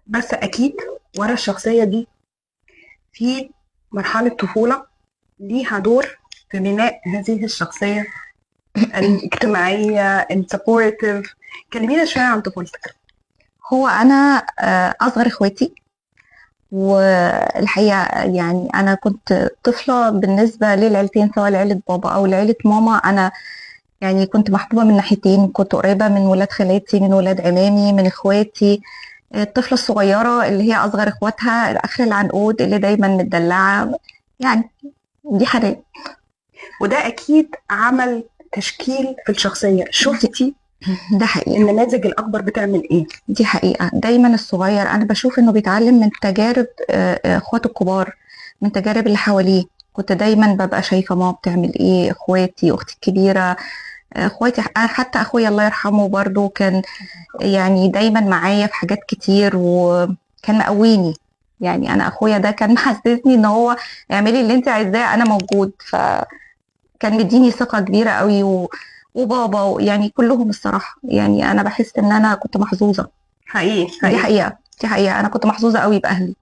بس اكيد ورا الشخصيه دي في مرحله طفوله ليها دور في بناء هذه الشخصيه الاجتماعيه السبورتيف. كلمينا شويه عن طفولتك. هو انا اصغر اخواتي، والحقيقه يعني انا كنت طفله بالنسبه للعيلتين، سواء لعيله بابا او لعيله ماما. انا يعني كنت محبوبه من ناحيتين، كنت قريبه من ولاد خالاتي، من ولاد عمامي، من اخواتي. الطفله الصغيره اللي هي اصغر اخواتها، اخر العنقود اللي دايما متدلعه يعني. دي حالات. وده اكيد عمل تشكيل في الشخصيه. شفتي ده حقيقه. النماذج الاكبر بتعمل ايه؟ دي حقيقة. دايما الصغير أنا بشوف إنه بيتعلم من تجارب إخواته الكبار، من تجارب اللي حواليه. كنت دايما ببقى شايفة ماما بتعمل إيه، إخواتي، أختي الكبيرة، إخواتي، حتى أخويا الله يرحمه برضو كان يعني دايما معايا في حاجات كتير، وكان مقويني. يعني أنا أخويا ده كان محسسني إن هو اعملي اللي أنت عايزاه أنا موجود، فكان مديني ثقة كبيرة قوي. وبابا يعني كلهم الصراحة، يعني أنا بحس إن أنا كنت محظوظة. حقيقي دي حقيقي. حقيقة. دي حقيقة، أنا كنت محظوظة قوي بأهلي.